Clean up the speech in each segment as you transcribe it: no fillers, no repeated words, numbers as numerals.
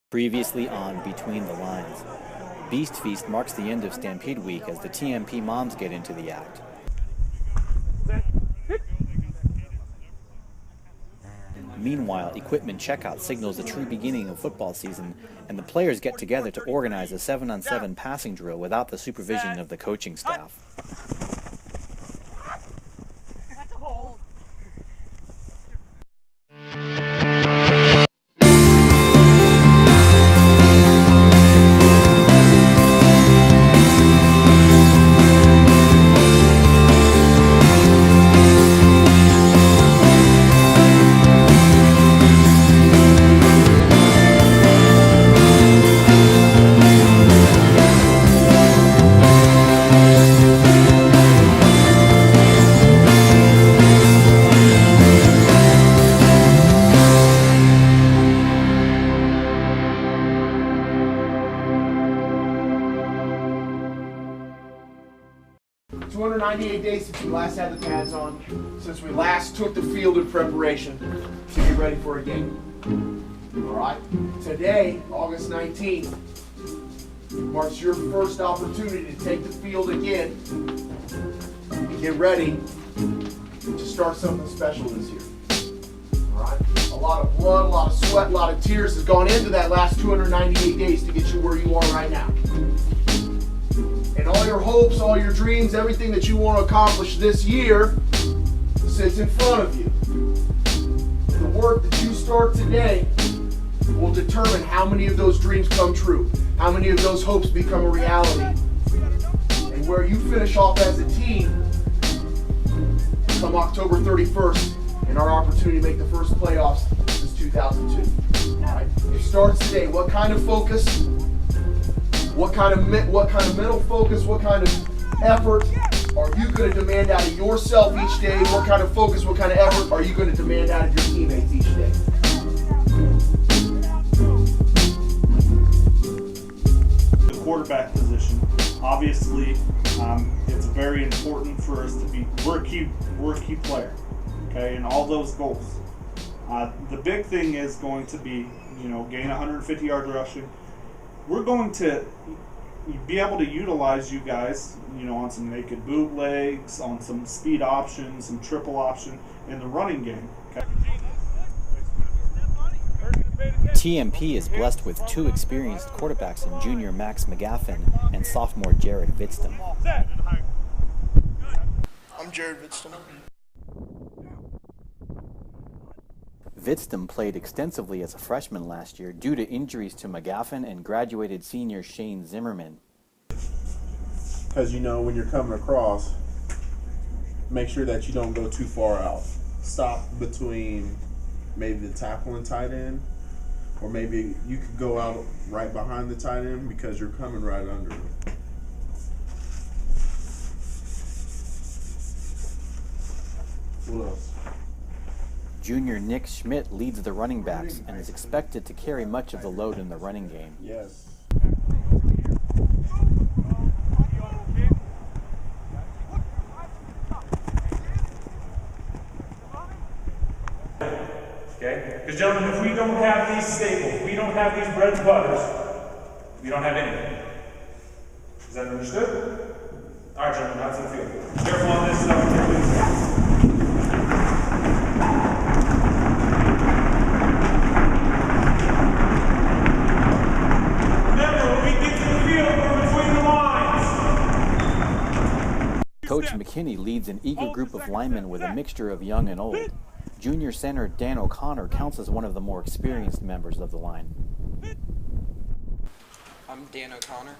Previously on Between the Lines. Beast Feast marks the end of Stampede Week as the TMP moms get into the act. Meanwhile, equipment checkout signals the true beginning of football season, and the players get together to organize a 7-on-7 passing drill without the supervision of the coaching staff. 298 days since we last had the pads on, since we last took the field in preparation to get ready for a game. Alright? Today, August 19th, marks your first opportunity to take the field again and get ready to start something special this year. Alright? A lot of blood, a lot of sweat, a lot of tears has gone into that last 298 days to get you where you are right now. And all your hopes, all your dreams, everything that you want to accomplish this year sits in front of you. The work that you start today will determine how many of those dreams come true, how many of those hopes become a reality, and where you finish off as a team come October 31st and our opportunity to make the first playoffs since 2002. All right? It starts today. What kind of focus? What kind of mental focus, what kind of effort are you going to demand out of yourself each day? What kind of focus, what kind of effort are you going to demand out of your teammates each day? The quarterback position, obviously, it's very important for us to be, we're a key player, okay, in all those goals. The big thing is going to be, gain 150 yards rushing. We're going to be able to utilize you guys, on some naked bootlegs, on some speed options, some triple option in the running game. Okay? TMP is blessed with two experienced quarterbacks in junior Max McGaffin and sophomore Jared Vidstum. I'm Jared Vidstum. Vidstum played extensively as a freshman last year due to injuries to McGaffin and graduated senior Shane Zimmerman. Because when you're coming across, make sure that you don't go too far out. Stop between maybe the tackle and tight end, or maybe you could go out right behind the tight end because you're coming right under him. What else? Junior Nick Schmidt leads the running backs and is expected to carry much of the load in the running game. Yes. Okay? Because gentlemen, if we don't have these staples, we don't have these bread and butters, we don't have anything. Is that understood? All right, gentlemen, out to the field. Careful on this stuff. Coach McKinney leads an eager group of linemen with a mixture of young and old. Junior center Dan O'Connor counts as one of the more experienced members of the line. I'm Dan O'Connor.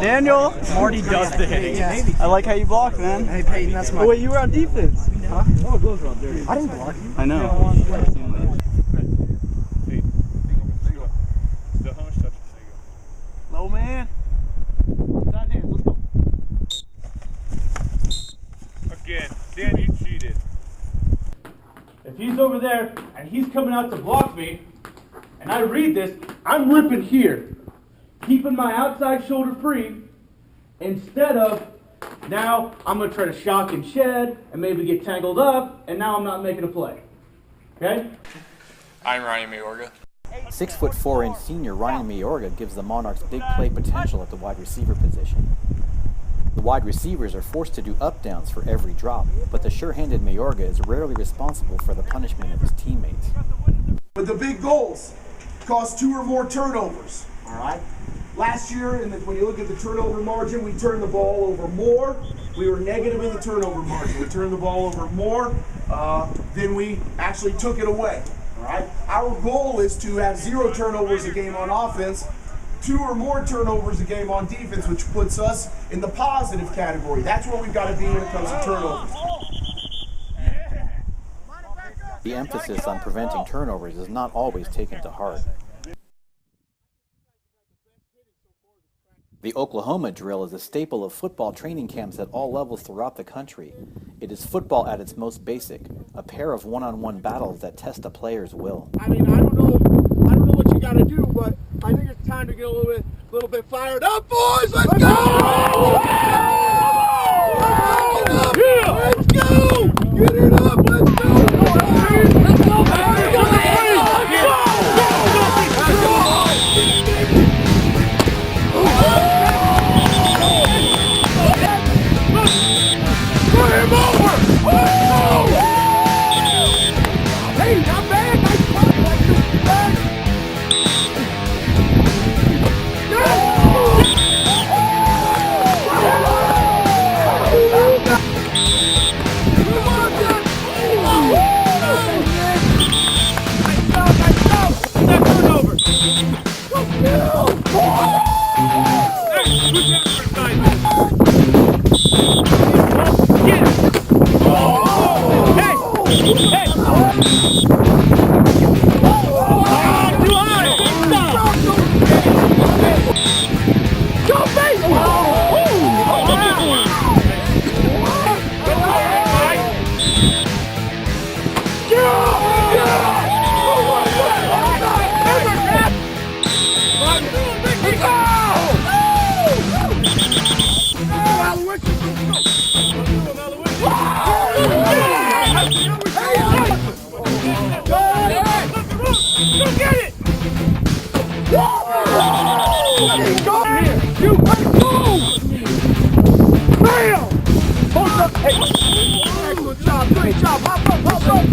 Daniel! Marty does the hitting. I like how you block, man. Hey Peyton, that's my... Oh wait, you were on defense. Huh? Oh, those are on dirty. I didn't block you. I know. Low man. Side hands, let's go. Again, Dan, you cheated. If he's over there and he's coming out to block me, and I read this, I'm ripping here, keeping my outside shoulder free, instead of now I'm going to try to shock and shed and maybe get tangled up, and now I'm not making a play. Okay? I'm Ryan Mayorga. 6'4" senior Ryan Mayorga gives the Monarchs big play potential at the wide receiver position. The wide receivers are forced to do up-downs for every drop, but the sure-handed Mayorga is rarely responsible for the punishment of his teammates. But the big goals cause 2 or more turnovers, all right? Last year, when you look at the turnover margin, we turned the ball over more. We were negative in the turnover margin. We turned the ball over more than we actually took it away, all right? Our goal is to have 0 turnovers a game on offense, 2 or more turnovers a game on defense, which puts us in the positive category. That's where we've got to be when it comes to turnovers. The emphasis on preventing turnovers is not always taken to heart. The Oklahoma drill is a staple of football training camps at all levels throughout the country. It is football at its most basic, a pair of one-on-one battles that test a player's will. I mean, I don't know what you got to do, but I think it's time to get a little bit fired up, boys. Let's go! Yeah! Let's go! Get it up! Let's go! Let's go! Put him over! Hey, not bad! Nice punt! Great job! Hop up! Hop up!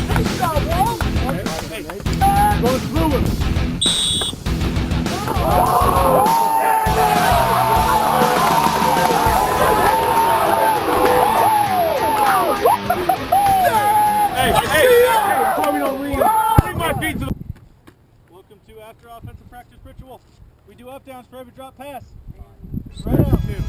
Nice job, Walt! Go through him! Hey, before we don't leave, bring my feet to the... Welcome to After Offensive Practice Ritual. We do up downs for every drop pass. Right out, dude.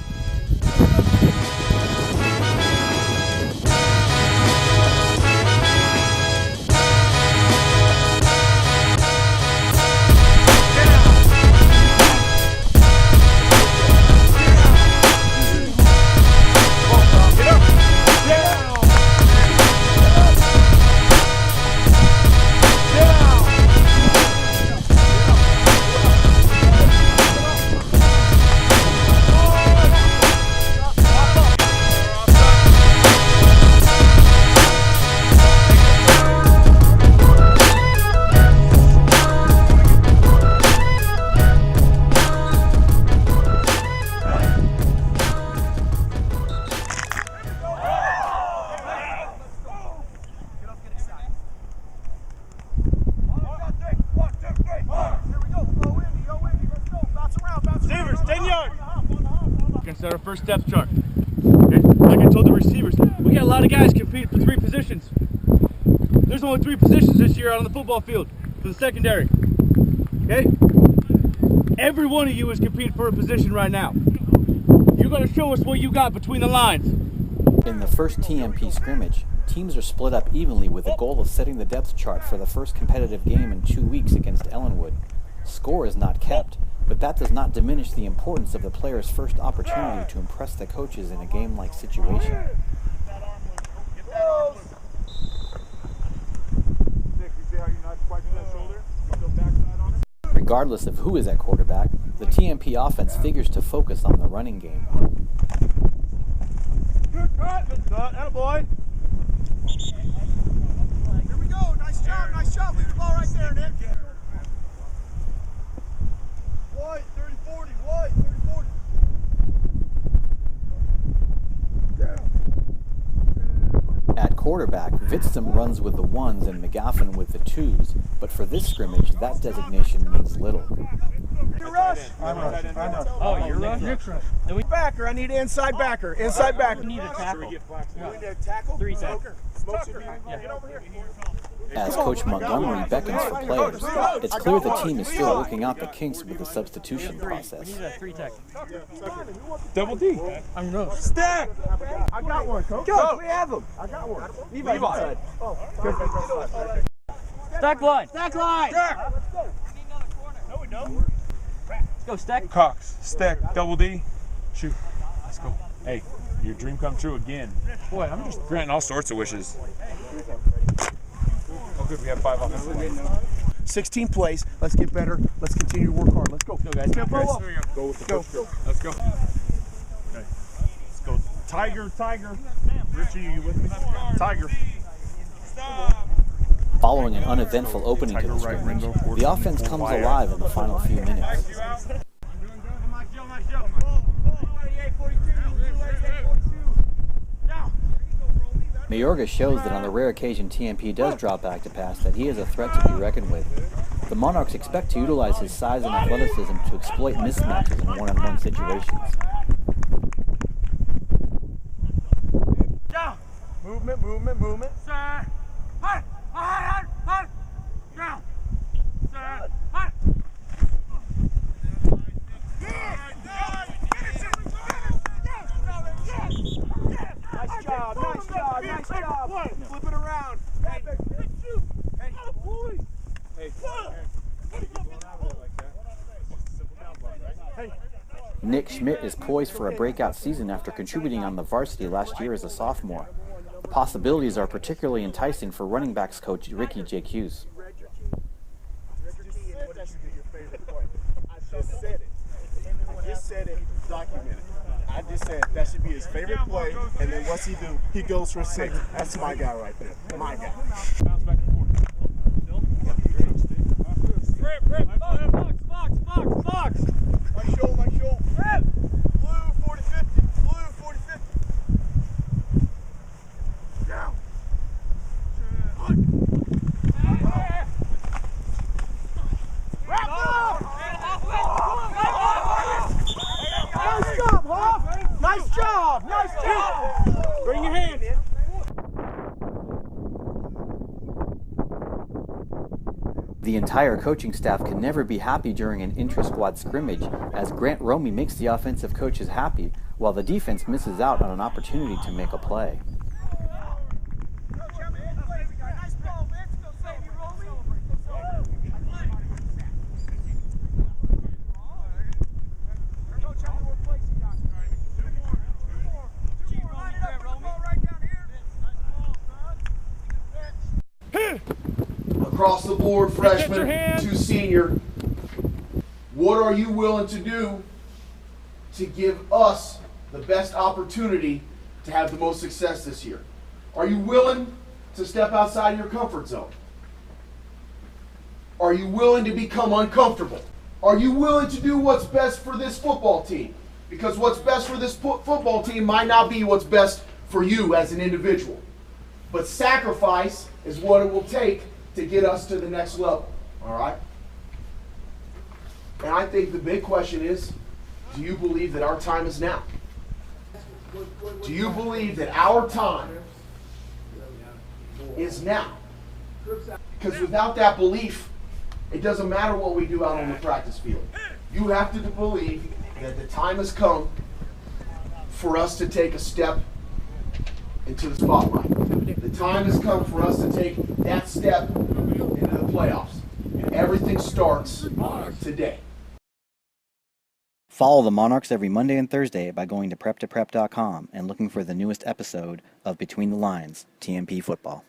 Against our first depth chart. Okay? Like I told the receivers, we got a lot of guys competing for 3 positions. There's only 3 positions this year out on the football field for the secondary. Okay? Every one of you is competing for a position right now. You gotta show us what you got between the lines. In the first TMP scrimmage, teams are split up evenly with the goal of setting the depth chart for the first competitive game in 2 weeks against Ellenwood. Score is not kept, but that does not diminish the importance of the player's first opportunity to impress the coaches in a game-like situation. Regardless of who is at quarterback, the TMP offense figures to focus on the running game. Good cut, attaboy. Nice shot. Leave the ball right there, Nick. White, 30-40. White, 30-40. At quarterback, Vitztham runs with the ones and McGaffin with the twos, but for this scrimmage, that designation means little. Rush. I'm rushing. Oh, you're rushing? Nick's rushing. Backer. I need an inside backer. Inside backer. We need a tackle. We need a tackle. 3 tackles. Get over here. As Coach Montgomery beckons for players, it's clear the team is still working out the kinks with the substitution We process. need a 3 tackle. Double D. I'm no. Stack. I got one, Coach. Go. We have him. I got one. Levi. Stack line. Stack line. Stack. No, we don't. Let's go, Stack. Cox. Stack. Double D. Shoot. Let's go. Hey, your dream come true again. Boy, I'm just granting all sorts of wishes. Oh, good. We have 5 offensive linemen. 16 plays. Let's get better. Let's continue to work hard. Let's go. Go, guys. Tempo up. Go with the coach. Let's go. Okay. Let's go. Tiger. Richie, you with me? Tiger. Following an uneventful opening to the scrimmage, the offense comes alive in the final few minutes. Mayorga shows that on the rare occasion TMP does drop back to pass, that he is a threat to be reckoned with. The Monarchs expect to utilize his size and athleticism to exploit mismatches in one-on-one situations. Movement. Nice job. Flip it around. Nick Schmidt is poised for a breakout season after contributing on the varsity last year as a sophomore. The possibilities are particularly enticing for running backs coach Ricky J. Hughes. I just said it. Documented. I just said that should be his favorite play, and then what's he do? He goes for 6. That's my guy right there. My guy. Box. My shoulder. Blue 40-50. Down. Nice job. Bring your hand in. The entire coaching staff can never be happy during an intra-squad scrimmage, as Grant Romey makes the offensive coaches happy, while the defense misses out on an opportunity to make a play. Across the board, freshman to senior, what are you willing to do to give us the best opportunity to have the most success this year? Are you willing to step outside your comfort zone? Are you willing to become uncomfortable? Are you willing to do what's best for this football team? Because what's best for this football team might not be what's best for you as an individual. But sacrifice is what it will take to get us to the next level, all right? And I think the big question is, do you believe that our time is now? Do you believe that our time is now? Because without that belief, it doesn't matter what we do out on the practice field. You have to believe that the time has come for us to take a step into the spotlight. The time has come for us to take that step into the playoffs. And everything starts today. Follow the Monarchs every Monday and Thursday by going to prep2prep.com and looking for the newest episode of Between the Lines, TMP Football.